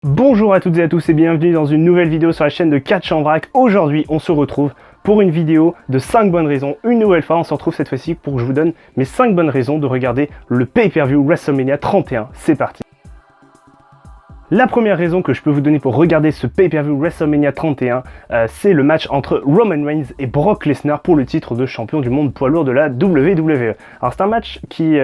Bonjour à toutes et à tous et bienvenue dans une nouvelle vidéo sur la chaîne de Catch en Vrac. Aujourd'hui on se retrouve pour une vidéo de 5 bonnes raisons. Une nouvelle fois on se retrouve cette fois-ci pour que je vous donne mes 5 bonnes raisons de regarder le pay-per-view WrestleMania 31. C'est parti. La première raison que je peux vous donner pour regarder ce pay-per-view WrestleMania 31, c'est le match entre Roman Reigns et Brock Lesnar pour le titre de champion du monde poids lourd de la WWE. Alors c'est un match qui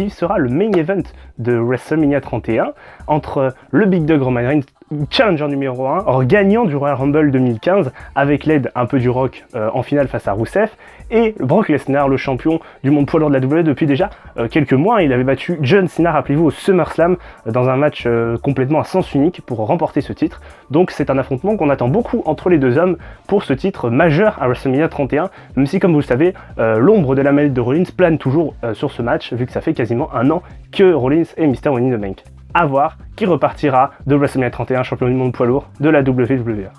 sera le main event de WrestleMania 31 entre le Big Dog Roman Reigns, challenger numéro 1, gagnant du Royal Rumble 2015 avec l'aide un peu du Rock en finale face à Rusev, et Brock Lesnar, le champion du monde poids lourd de la WWE depuis déjà quelques mois. Il avait battu John Cena, rappelez-vous, au SummerSlam dans un match complètement à sens unique pour remporter ce titre. Donc c'est un affrontement qu'on attend beaucoup entre les deux hommes pour ce titre majeur à WrestleMania 31, même si comme vous le savez, l'ombre de la maladie de Rollins plane toujours sur ce match, vu que ça fait quasiment un an que Rollins est Mr. Money in the Bank. À voir qui repartira de WrestleMania 31 champion du monde poids lourd de la WWE.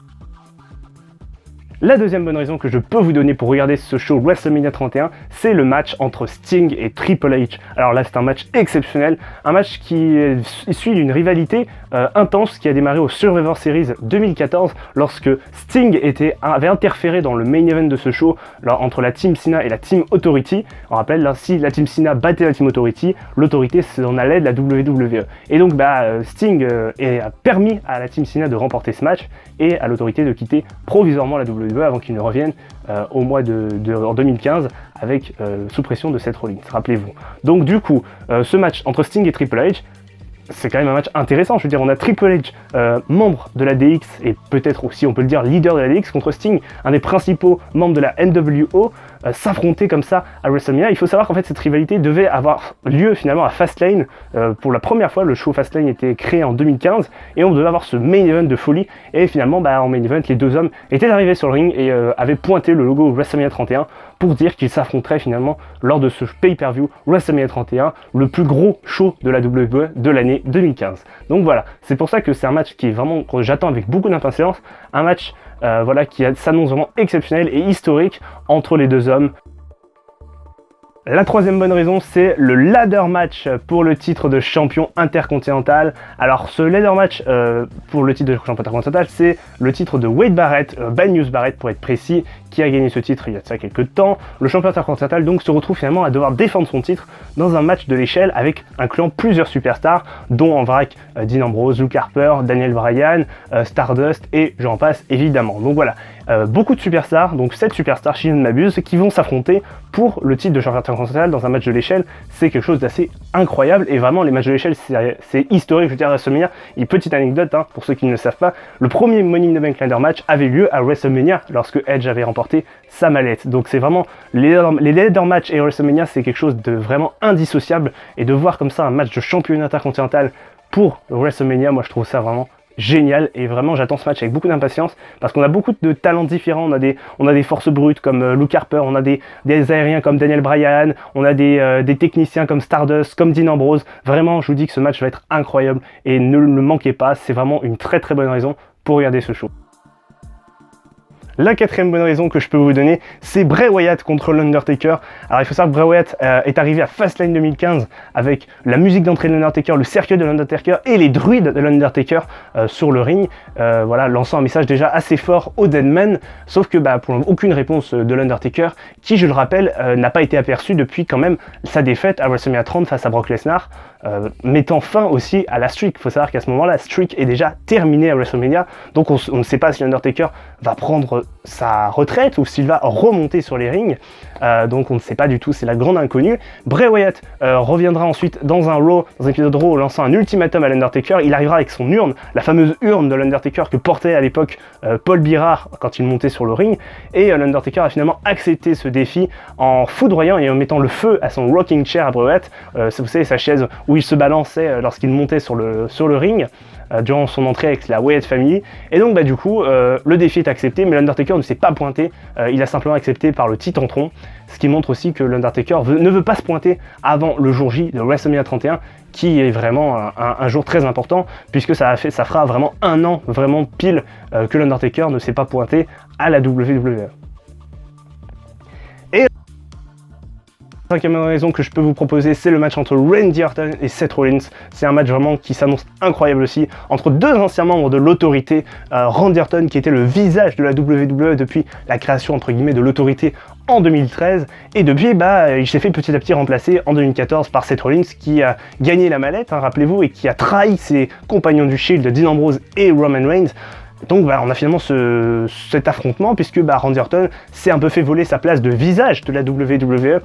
La deuxième bonne raison que je peux vous donner pour regarder ce show WrestleMania 31, c'est le match entre Sting et Triple H. Alors là, c'est un match exceptionnel, un match qui est issu d'une rivalité intense qui a démarré au Survivor Series 2014 lorsque Sting avait interféré dans le main event de ce show entre la Team Cena et la Team Authority. On rappelle, là, si la Team Cena battait la Team Authority, l'autorité s'en allait de la WWE. Et donc Sting a permis à la Team Cena de remporter ce match et à l'autorité de quitter provisoirement la WWE avant qu'il ne revienne au mois en 2015 avec sous pression de Seth Rollins, rappelez-vous. Donc du coup, ce match entre Sting et Triple H, c'est quand même un match intéressant. Je veux dire, on a Triple H, membre de la DX et peut-être aussi, on peut le dire, leader de la DX, contre Sting, un des principaux membres de la NWO, s'affronter comme ça à WrestleMania. Il faut savoir qu'en fait cette rivalité devait avoir lieu finalement à Fastlane. Pour la première fois, le show Fastlane était créé en 2015 et on devait avoir ce main event de folie. Et finalement, en main event, les deux hommes étaient arrivés sur le ring et avaient pointé le logo WrestleMania 31 pour dire qu'ils s'affronteraient finalement lors de ce pay-per-view WrestleMania 31, le plus gros show de la WWE de l'année 2015. Donc voilà, c'est pour ça que c'est un match qui est vraiment, que j'attends avec beaucoup d'impatience, un match qui s'annonce vraiment exceptionnel et historique entre les deux hommes. La troisième bonne raison, c'est le ladder match pour le titre de champion intercontinental. Alors ce ladder match pour le titre de champion intercontinental, c'est le titre de Wade Barrett, Banius Barrett pour être précis, qui a gagné ce titre il y a de ça quelques temps. Le champion intercontinental donc se retrouve finalement à devoir défendre son titre dans un match de l'échelle avec incluant plusieurs superstars, dont en vrac Dean Ambrose, Luke Harper, Daniel Bryan, Stardust et j'en passe évidemment. Donc voilà, beaucoup de superstars, donc 7 superstars si je ne m'abuse, qui vont s'affronter pour le titre de champion intercontinental dans un match de l'échelle. C'est quelque chose d'assez incroyable et vraiment les matchs de l'échelle c'est historique. Je veux dire, à WrestleMania, une petite anecdote pour ceux qui ne le savent pas, le premier Money in the Bank ladder match avait lieu à WrestleMania lorsque Edge avait remporté sa mallette. Donc c'est vraiment, les ladder match et WrestleMania, c'est quelque chose de vraiment indissociable, et de voir comme ça un match de championnat intercontinental pour WrestleMania, moi je trouve ça vraiment génial, et vraiment j'attends ce match avec beaucoup d'impatience parce qu'on a beaucoup de talents différents. On a des forces brutes comme Luke Harper, on a des aériens comme Daniel Bryan, on a des techniciens comme Stardust, comme Dean Ambrose. Vraiment, je vous dis que ce match va être incroyable et ne le manquez pas, c'est vraiment une très très bonne raison pour regarder ce show. La quatrième bonne raison que je peux vous donner, c'est Bray Wyatt contre l'Undertaker. Alors il faut savoir que Bray Wyatt est arrivé à Fastlane 2015 avec la musique d'entrée de l'Undertaker, le cercueil de l'Undertaker et les druides de l'Undertaker sur le ring, lançant un message déjà assez fort aux Deadmen, sauf que pour aucune réponse de l'Undertaker, qui je le rappelle n'a pas été aperçu depuis quand même sa défaite à WrestleMania 30 face à Brock Lesnar, mettant fin aussi à la streak. Il faut savoir qu'à ce moment-là, la streak est déjà terminée à WrestleMania, donc on ne sait pas si l'Undertaker va prendre sa retraite ou s'il va remonter sur les rings, donc on ne sait pas du tout, c'est la grande inconnue. Bray Wyatt reviendra ensuite dans un épisode Raw, lançant un ultimatum à l'Undertaker. Il arrivera avec son urne, la fameuse urne de l'Undertaker que portait à l'époque Paul Birard quand il montait sur le ring, et l'Undertaker a finalement accepté ce défi en foudroyant et en mettant le feu à son rocking chair à Bray Wyatt, vous savez, sa chaise où il se balançait lorsqu'il montait sur le ring durant son entrée avec la Wyatt Family. Et donc du coup le défi est accepté, mais l'Undertaker ne s'est pas pointé, il a simplement accepté par le Titantron, ce qui montre aussi que l'Undertaker ne veut pas se pointer avant le jour J de WrestleMania 31, qui est vraiment un jour très important, puisque ça fera vraiment un an vraiment pile que l'Undertaker ne s'est pas pointé à la WWE. Cinquième raison que je peux vous proposer, c'est le match entre Randy Orton et Seth Rollins. C'est un match vraiment qui s'annonce incroyable aussi, entre deux anciens membres de l'autorité. Randy Orton, qui était le visage de la WWE depuis la création entre guillemets de l'autorité en 2013, et depuis il s'est fait petit à petit remplacer en 2014 par Seth Rollins, qui a gagné la mallette, hein, rappelez-vous, et qui a trahi ses compagnons du Shield, Dean Ambrose et Roman Reigns. Donc on a finalement cet affrontement, puisque Randy Orton s'est un peu fait voler sa place de visage de la WWE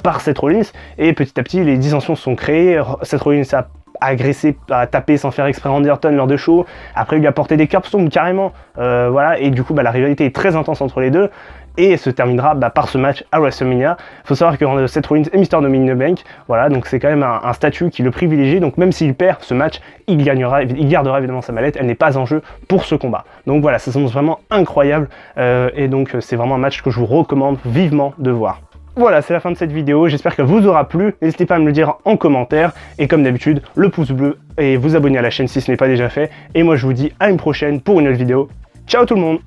par Seth Rollins, et petit à petit les dissensions sont créées. Seth Rollins a agressé, a tapé sans faire exprès Randy Orton lors de show, après il lui a porté des curbstones carrément, voilà, et du coup la rivalité est très intense entre les deux, et se terminera par ce match à WrestleMania. Il faut savoir que Seth Rollins est Mr. No Money in the Bank, voilà, donc c'est quand même un statut qui le privilégie, donc même s'il perd ce match, il gardera évidemment sa mallette, elle n'est pas en jeu pour ce combat. Donc voilà, ça s'annonce vraiment incroyable, et donc c'est vraiment un match que je vous recommande vivement de voir. Voilà, c'est la fin de cette vidéo, j'espère qu'elle vous aura plu, n'hésitez pas à me le dire en commentaire, et comme d'habitude, le pouce bleu, et vous abonner à la chaîne si ce n'est pas déjà fait, et moi je vous dis à une prochaine pour une autre vidéo. Ciao tout le monde!